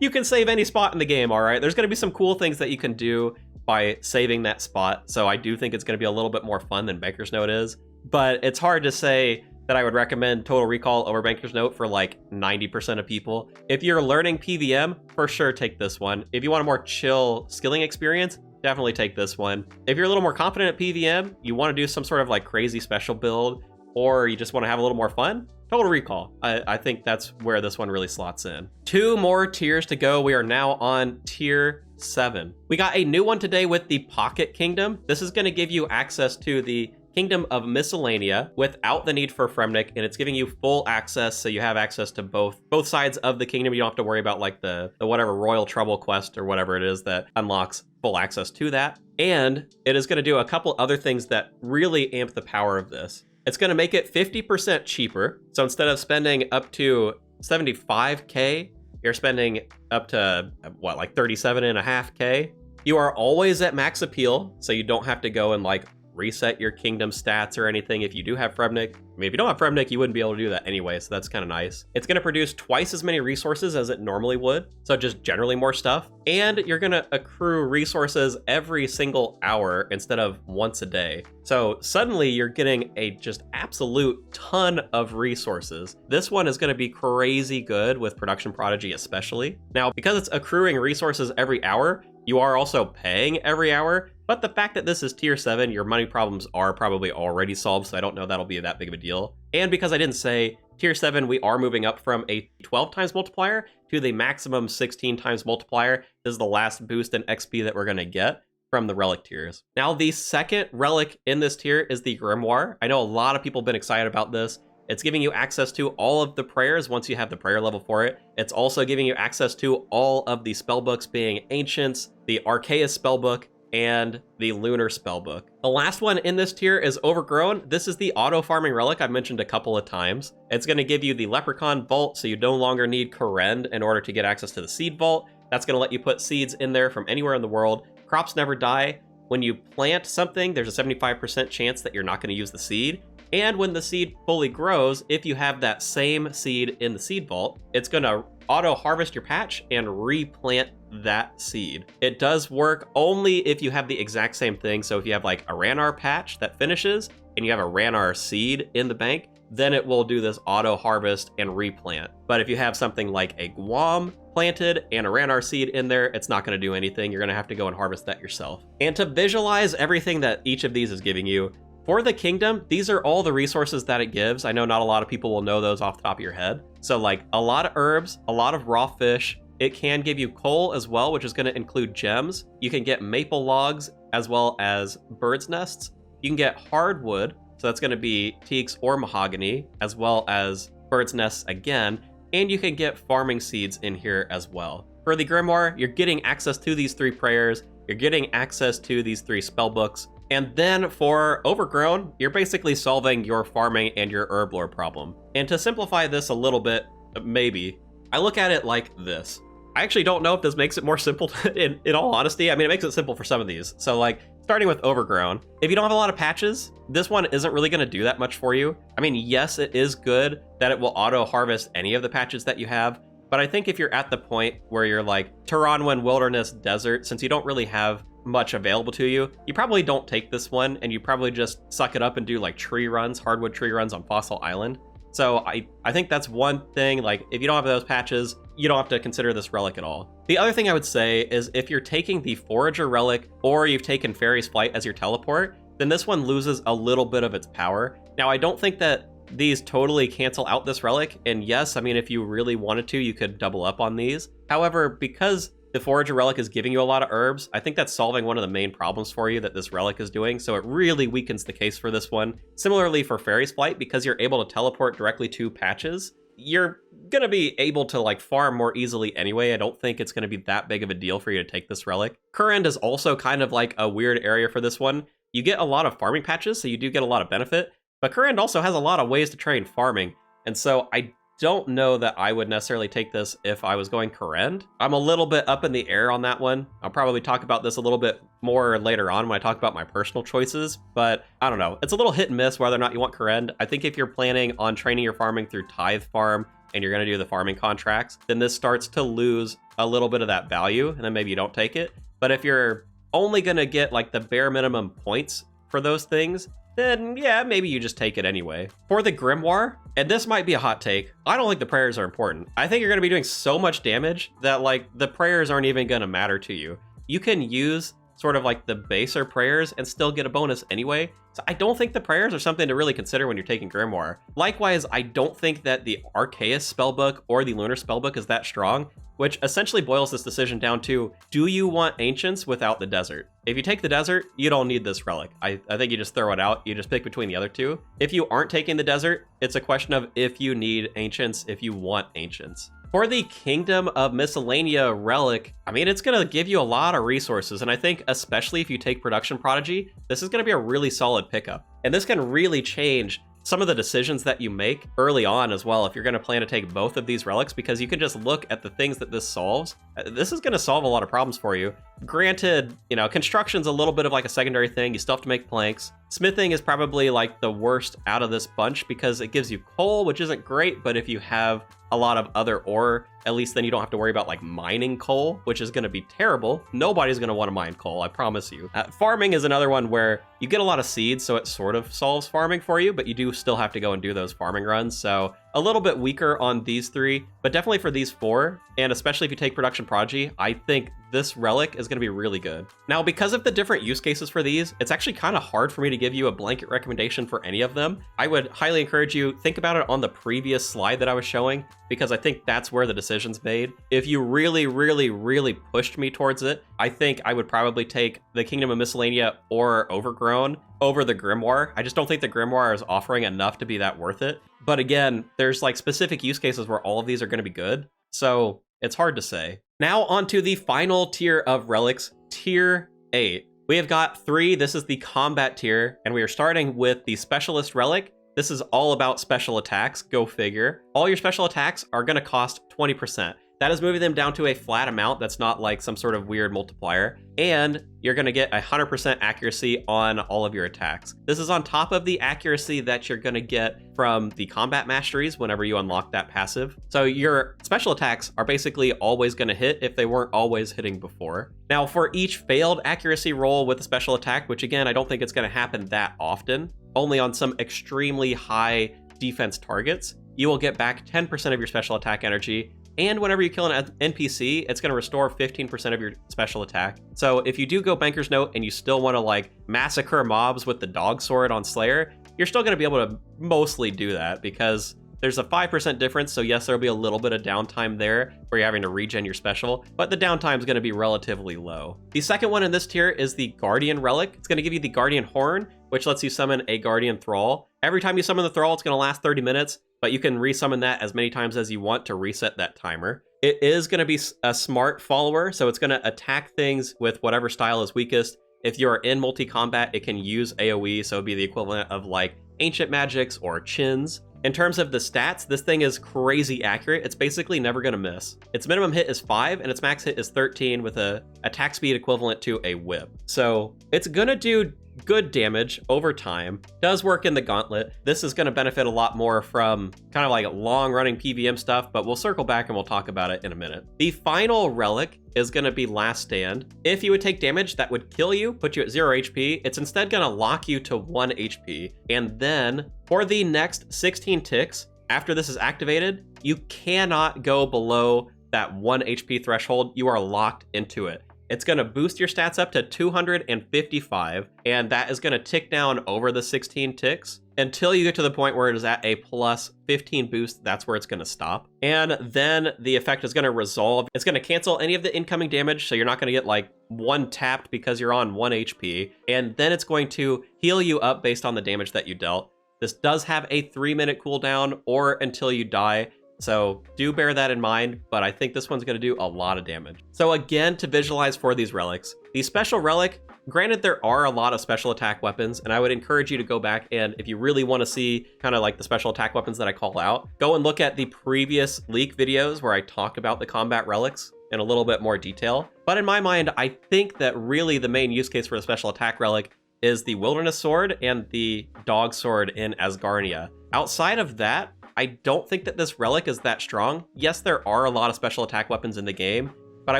You can save any spot in the game, all right? There's going to be some cool things that you can do by saving that spot, so I do think it's going to be a little bit more fun than Banker's Note is, but it's hard to say that I would recommend Total Recall over Banker's Note for like 90% of people. If you're learning PVM, for sure take this one. If you want a more chill skilling experience, definitely take this one. If you're a little more confident at PVM, you want to do some sort of like crazy special build, or you just want to have a little more fun, Total Recall. I think that's where this one really slots in. 2 more tiers to go. We are now on tier 7. We got a new one today with the Pocket Kingdom. This is going to give you access to the Kingdom of Miscellanea without the need for Fremnik, and it's giving you full access, so you have access to both sides of the kingdom. You don't have to worry about like the whatever Royal Trouble quest or whatever it is that unlocks full access to that. And it is going to do a couple other things that really amp the power of this. It's going to make it 50% cheaper. So instead of spending up to 75K, you're spending up to what, like 37.5K. You are always at max appeal, so you don't have to go and like reset your kingdom stats or anything if you do have Fremnik. I mean, if you don't have Fremnik, you wouldn't be able to do that anyway, so that's kind of nice. It's going to produce twice as many resources as it normally would, so just generally more stuff. And you're going to accrue resources every single hour instead of once a day. So suddenly you're getting a just absolute ton of resources. This one is going to be crazy good with Production Prodigy especially. Now, because it's accruing resources every hour, you are also paying every hour, but the fact that this is tier 7, your money problems are probably already solved, so I don't know that'll be that big of a deal. And because I didn't say, tier 7, we are moving up from a 12 times multiplier to the maximum 16 times multiplier. This is the last boost in XP that we're going to get from the relic tiers. Now, the second relic in this tier is the Grimoire. I know a lot of people have been excited about this. It's giving you access to all of the prayers once you have the prayer level for it. It's also giving you access to all of the spellbooks, being Ancients, the Arceus spellbook, and the Lunar spellbook. The last one in this tier is Overgrown. This is the auto-farming relic I've mentioned a couple of times. It's going to give you the Leprechaun Vault, so you no longer need Karen in order to get access to the Seed Vault. That's going to let you put seeds in there from anywhere in the world. Crops never die. When you plant something, there's a 75% chance that you're not going to use the seed. And when the seed fully grows, if you have that same seed in the seed vault, it's going to auto harvest your patch and replant that seed. It does work only if you have the exact same thing. So if you have like a Ranar patch that finishes and you have a Ranar seed in the bank, then it will do this auto harvest and replant. But if you have something like a Guam planted and a Ranar seed in there, it's not going to do anything. You're going to have to go and harvest that yourself. And to visualize everything that each of these is giving you, for the kingdom, these are all the resources that it gives. I know not a lot of people will know those off the top of your head. So like a lot of herbs, a lot of raw fish. It can give you coal as well, which is going to include gems. You can get maple logs as well as birds' nests. You can get hardwood, so that's going to be teaks or mahogany, as well as birds' nests again. And you can get farming seeds in here as well. For the grimoire, you're getting access to these 3 prayers. You're getting access to these 3 spell books. And then for Overgrown, you're basically solving your farming and your herb lore problem. And to simplify this a little bit, maybe, I look at it like this. I actually don't know if this makes it more simple in all honesty. I mean, it makes it simple for some of these. So like, starting with Overgrown, if you don't have a lot of patches, this one isn't really going to do that much for you. I mean, yes, it is good that it will auto harvest any of the patches that you have. But I think if you're at the point where you're like Taranwen Wilderness Desert, since you don't really have much available to you, you probably don't take this one, and you probably just suck it up and do like tree runs, hardwood tree runs on Fossil Island. So I think that's one thing. Like, if you don't have those patches, you don't have to consider this relic at all. The other thing I would say is if you're taking the Forager relic or you've taken Fairy's Flight as your teleport, then this one loses a little bit of its power. Now, I don't think that these totally cancel out this relic, and yes, I mean, if you really wanted to, you could double up on these. However, because the Forager relic is giving you a lot of herbs, I think that's solving one of the main problems for you that this relic is doing, so it really weakens the case for this one. Similarly for Fairy's Flight, because you're able to teleport directly to patches, you're gonna be able to like farm more easily anyway. I don't think it's gonna be that big of a deal for you to take this relic. Current is also kind of like a weird area for this one. You get a lot of farming patches, so you do get a lot of benefit, but Current also has a lot of ways to train farming, and so I don't know that I would necessarily take this if I was going Kurend. I'm a little bit up in the air on that one. I'll probably talk about this a little bit more later on when I talk about my personal choices, but I don't know. It's a little hit and miss whether or not you want Kurend. I think if you're planning on training your farming through Tithe Farm and you're going to do the farming contracts, then this starts to lose a little bit of that value, and then maybe you don't take it. But if you're only going to get like the bare minimum points for those things, then yeah, maybe you just take it anyway. For the Grimoire, and this might be a hot take, I don't think the prayers are important. I think you're going to be doing so much damage that like the prayers aren't even going to matter to you. You can use sort of like the baser prayers and still get a bonus anyway. So I don't think the prayers are something to really consider when you're taking Grimoire. Likewise, I don't think that the Arceus spellbook or the Lunar spellbook is that strong, which essentially boils this decision down to, do you want Ancients without the desert? If you take the desert, you don't need this relic. I think you just throw it out. You just pick between the other two. If you aren't taking the desert, it's a question of if you need Ancients, if you want Ancients. For the Kingdom of Miscellanea relic, I mean, it's going to give you a lot of resources, and I think especially if you take Production Prodigy, this is going to be a really solid pickup. And this can really change some of the decisions that you make early on as well if you're going to plan to take both of these relics, because you can just look at the things that this solves. This is going to solve a lot of problems for you. Granted, you know, construction's a little bit of like a secondary thing. You still have to make planks. Smithing is probably like the worst out of this bunch because it gives you coal, which isn't great, but if you have a lot of other ore, at least then you don't have to worry about like mining coal, which is going to be terrible. Nobody's going to want to mine coal, I promise you. Farming is another one where you get a lot of seeds, so it sort of solves farming for you, but you do still have to go and do those farming runs. So a little bit weaker on these three, but definitely for these four, and especially if you take Production Prodigy, I think this relic is going to be really good. Now, because of the different use cases for these, it's actually kind of hard for me to give you a blanket recommendation for any of them. I would highly encourage you, think about it on the previous slide that I was showing, because I think that's where the decision's made. If you really, really, really pushed me towards it, I think I would probably take the Kingdom of Miscellanea or Overgrown over the Grimoire. I just don't think the Grimoire is offering enough to be that worth it. But again, there's like specific use cases where all of these are going to be good, so it's hard to say. Now onto the final tier of relics, tier 8. We have got 3. This is the combat tier, and we are starting with the Specialist relic. This is all about special attacks, go figure. All your special attacks are going to cost 20%. That is moving them down to a flat amount that's not like some sort of weird multiplier. And you're going to get 100% accuracy on all of your attacks. This is on top of the accuracy that you're going to get from the combat masteries whenever you unlock that passive. So your special attacks are basically always going to hit if they weren't always hitting before. Now, for each failed accuracy roll with a special attack, which again, I don't think it's going to happen that often, only on some extremely high defense targets, you will get back 10% of your special attack energy. And whenever you kill an NPC, it's going to restore 15% of your special attack. So if you do go Banker's Note and you still want to like massacre mobs with the dog sword on Slayer, you're still going to be able to mostly do that because there's a 5% difference. So yes, there'll be a little bit of downtime there where you're having to regen your special, but the downtime is going to be relatively low. The second one in this tier is the Guardian Relic. It's going to give you the Guardian Horn, which lets you summon a Guardian Thrall. Every time you summon the Thrall, it's going to last 30 minutes, but you can resummon that as many times as you want to reset that timer. It is going to be a smart follower, so it's going to attack things with whatever style is weakest. If you're in multi-combat, it can use AoE, so it'd be the equivalent of like Ancient Magics or Chins. In terms of the stats, this thing is crazy accurate. It's basically never going to miss. Its minimum hit is 5 and its max hit is 13 with a attack speed equivalent to a whip. So it's going to do good damage over time. Does work in the gauntlet. This is going to benefit a lot more from kind of like long running PVM stuff, but we'll circle back and we'll talk about it in a minute. The final relic is going to be Last Stand. If you would take damage that would kill you, put you at 0 HP, it's instead going to lock you to 1 HP. And then for the next 16 ticks, after this is activated, you cannot go below that 1 HP threshold. You are locked into it. It's going to boost your stats up to 255, and that is going to tick down over the 16 ticks until you get to the point where it is at a plus 15 boost. That's where it's going to stop. And then the effect is going to resolve. It's going to cancel any of the incoming damage, so you're not going to get like one tapped because you're on 1 HP. And then it's going to heal you up based on the damage that you dealt. This does have a 3-minute cooldown or until you die. So do bear that in mind, but I think this one's going to do a lot of damage. So again, to visualize for these relics, the special relic, granted there are a lot of special attack weapons, and I would encourage you to go back and if you really want to see kind of like the special attack weapons that I call out, go and look at the previous leak videos where I talk about the combat relics in a little bit more detail. But in my mind, I think that really the main use case for the special attack relic is the Wilderness Sword and the Dog Sword in Asgarnia. Outside of that, I don't think that this relic is that strong. Yes, there are a lot of special attack weapons in the game, but I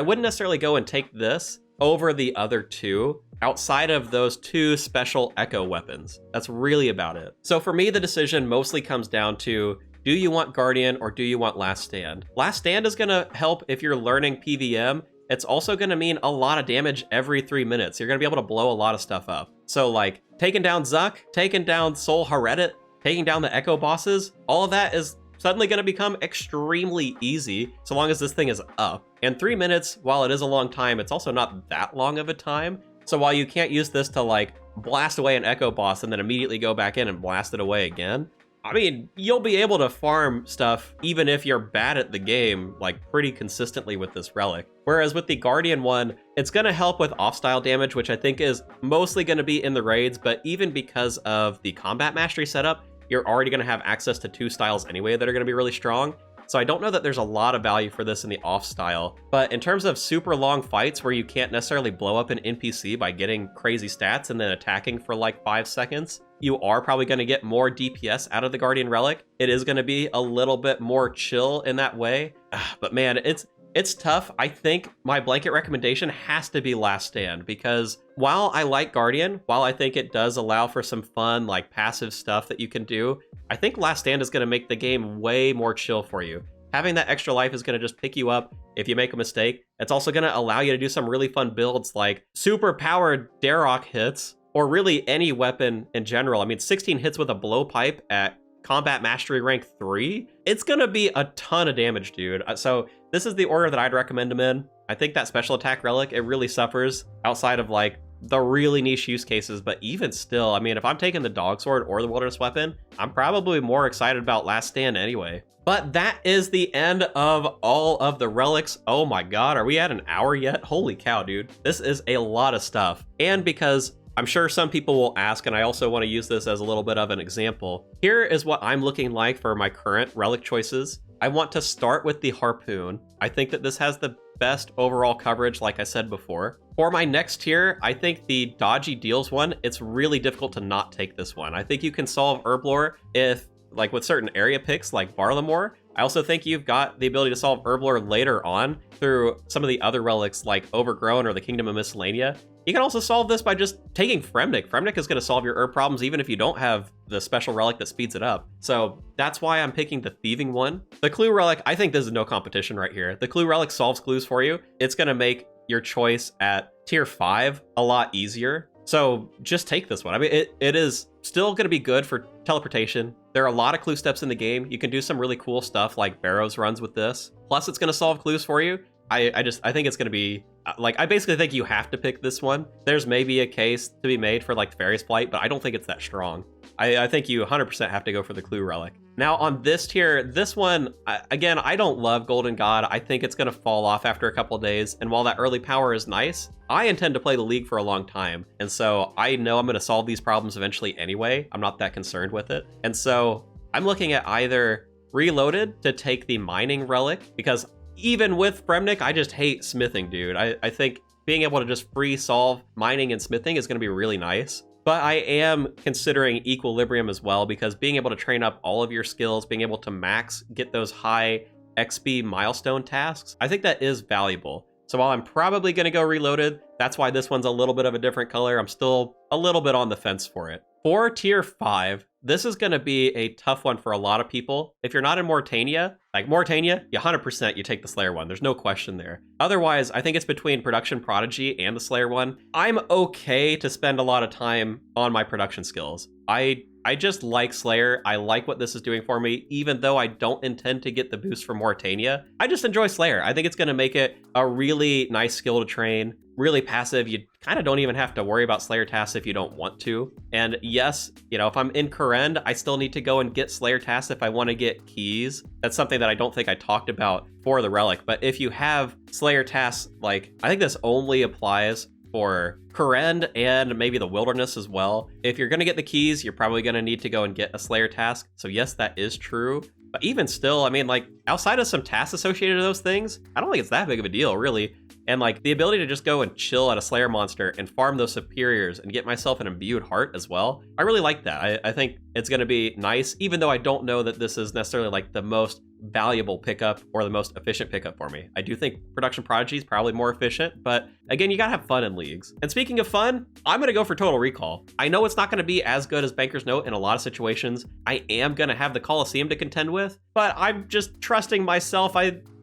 wouldn't necessarily go and take this over the other two outside of those 2 special echo weapons. That's really about it. So for me, the decision mostly comes down to, do you want Guardian or do you want Last Stand? Last Stand is going to help if you're learning PVM. It's also going to mean a lot of damage every 3 minutes. You're going to be able to blow a lot of stuff up. So like taking down Zuck, taking down Sol Haredit, taking down the Echo bosses, all of that is suddenly going to become extremely easy so long as this thing is up. And 3 minutes, while it is a long time, it's also not that long of a time. So while you can't use this to like blast away an Echo boss and then immediately go back in and blast it away again, I mean, you'll be able to farm stuff even if you're bad at the game, like pretty consistently with this relic. Whereas with the Guardian one, it's going to help with off-style damage, which I think is mostly going to be in the raids, but even because of the combat mastery setup, you're already going to have access to 2 styles anyway that are going to be really strong. So I don't know that there's a lot of value for this in the off style, but in terms of super long fights where you can't necessarily blow up an NPC by getting crazy stats and then attacking for like 5 seconds, you are probably going to get more DPS out of the Guardian Relic. It is going to be a little bit more chill in that way, but man, it's tough. I think my blanket recommendation has to be Last Stand, because while I like Guardian, while I think it does allow for some fun, like passive stuff that you can do, I think Last Stand is going to make the game way more chill for you. Having that extra life is going to just pick you up if you make a mistake. It's also going to allow you to do some really fun builds like super powered Darok hits, or really any weapon in general. I mean, 16 hits with a blowpipe at Combat Mastery rank 3, it's going to be a ton of damage, dude. So this is the order that I'd recommend them in. I think that special attack relic, it really suffers outside of like the really niche use cases, but even still, I mean, if I'm taking the Dog Sword or the Wilderness Weapon, I'm probably more excited about Last Stand anyway. But that is the end of all of the relics. Oh my god, are we at an hour yet? Holy cow, dude. This is a lot of stuff. And because I'm sure some people will ask, and I also want to use this as a little bit of an example. Here is what I'm looking like for my current relic choices. I want to start with the Harpoon. I think that this has the best overall coverage, like I said before. For my next tier, I think the dodgy deals one, it's really difficult to not take this one. I think you can solve Herblore if, like with certain area picks like Barlamore. I also think you've got the ability to solve Herblore later on through some of the other relics like Overgrown or the Kingdom of Miscellanea. You can also solve this by just taking Fremnik. Fremnik is going to solve your herb problems even if you don't have the special relic that speeds it up. So that's why I'm picking the Thieving one. The Clue Relic, I think this is no competition right here. The Clue Relic solves clues for you. It's going to make your choice at tier 5 a lot easier. So just take this one. I mean, it is still going to be good for teleportation. There are a lot of clue steps in the game. You can do some really cool stuff like Barrows runs with this. Plus, it's going to solve clues for you. I think it's going to be, like, I basically think you have to pick this one. There's maybe a case to be made for, like, Fairy's Flight, but I don't think it's that strong. I think you 100% have to go for the Clue Relic. Now, on this tier, this one, again, I don't love Golden God. I think it's going to fall off after a couple days, and while that early power is nice, I intend to play the League for a long time, and so I know I'm going to solve these problems eventually anyway. I'm not that concerned with it, and so I'm looking at either Reloaded to take the Mining Relic, because even with Fremnik, I just hate smithing, dude. I think being able to just free solve mining and smithing is going to be really nice. But I am considering Equilibrium as well, because being able to train up all of your skills, being able to max, get those high XP milestone tasks, I think that is valuable. So while I'm probably going to go Reloaded, that's why this one's a little bit of a different color. I'm still a little bit on the fence for it. For tier 5, this is going to be a tough one for a lot of people. If you're not in Morytania, like Morytania, you 100% you take the Slayer one. There's no question there. Otherwise, I think it's between Production Prodigy and the Slayer one. I'm okay to spend a lot of time on my production skills. I just like Slayer. I like what this is doing for me, even though I don't intend to get the boost from Morytania. I just enjoy Slayer. I think it's going to make it a really nice skill to train, really passive. You kind of don't even have to worry about Slayer tasks if you don't want to. And yes, you know, if I'm in Korend, I still need to go and get Slayer tasks if I want to get keys. That's something that I don't think I talked about for the Relic. But if you have Slayer tasks, like, I think this only applies for Korend and maybe the Wilderness as well. If you're going to get the keys, you're probably going to need to go and get a Slayer task. So yes, that is true. But even still, I mean, like, outside of some tasks associated to those things, I don't think it's that big of a deal, really. And like the ability to just go and chill at a Slayer monster and farm those superiors and get myself an imbued heart as well, I really like that. I think it's going to be nice, even though I don't know that this is necessarily like the most valuable pickup or the most efficient pickup for me. I do think Production Prodigy is probably more efficient, but again, you gotta have fun in leagues. And speaking of fun, I'm gonna go for Total Recall. I know it's not gonna be as good as Banker's Note in a lot of situations. I am gonna have the Coliseum to contend with, but I'm just trusting myself.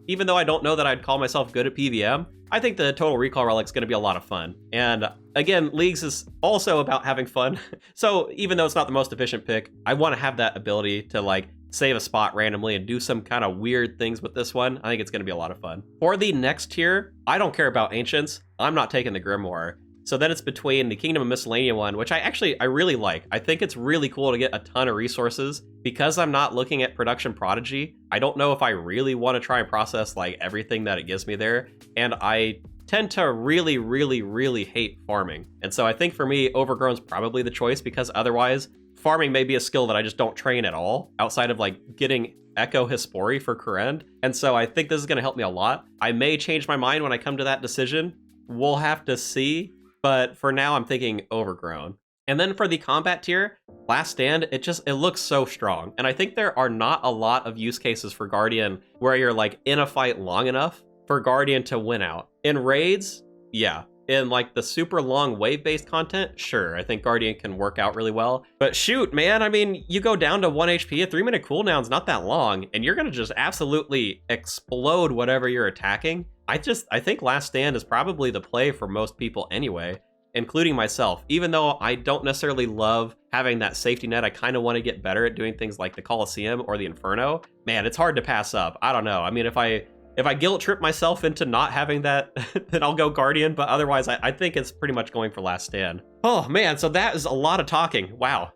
Even though I don't know that I'd call myself good at PVM, I think the Total Recall Relic is going to be a lot of fun. And again, Leagues is also about having fun. So even though it's not the most efficient pick, I want to have that ability to like save a spot randomly and do some kind of weird things with this one. I think it's going to be a lot of fun. For the next tier, I don't care about Ancients. I'm not taking the Grimoire. So then it's between the Kingdom of Miscellanea one, which I really like. I think it's really cool to get a ton of resources. Because I'm not looking at Production Prodigy, I don't know if I really want to try and process like everything that it gives me there. And I tend to really, really, really hate farming. And so I think for me, Overgrown's probably the choice, because otherwise farming may be a skill that I just don't train at all outside of like getting Echo Hispori for Korend. And so I think this is going to help me a lot. I may change my mind when I come to that decision. We'll have to see. But for now, I'm thinking Overgrown. And then for the combat tier, Last Stand, it looks so strong. And I think there are not a lot of use cases for Guardian where you're like in a fight long enough for Guardian to win out. In raids, yeah. In like the super long wave-based content, sure, I think Guardian can work out really well. But shoot, man, I mean, you go down to 1 HP, a 3-minute cooldown's not that long, and you're gonna just absolutely explode whatever you're attacking. I think Last Stand is probably the play for most people anyway, including myself. Even though I don't necessarily love having that safety net, I kind of want to get better at doing things like the Coliseum or the Inferno. Man, it's hard to pass up. I don't know. I mean, if I guilt trip myself into not having that, then I'll go Guardian, but otherwise I think it's pretty much going for Last Stand. Oh man, so that is a lot of talking. Wow.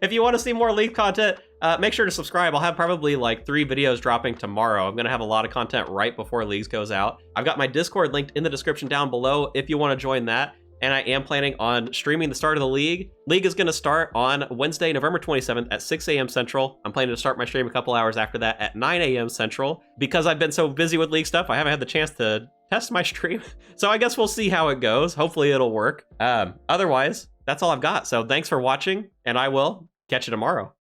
If you want to see more League content, make sure to subscribe. I'll have probably like 3 videos dropping tomorrow. I'm going to have a lot of content right before Leagues goes out. I've got my Discord linked in the description down below if you want to join that. and I am planning on streaming the start of the league. League is going to start on Wednesday, November 27th at 6 a.m. Central. I'm planning to start my stream a couple hours after that at 9 a.m. Central. Because I've been so busy with league stuff, I haven't had the chance to test my stream. So I guess we'll see how it goes. Hopefully it'll work. Otherwise, that's all I've got. So thanks for watching, and I will catch you tomorrow.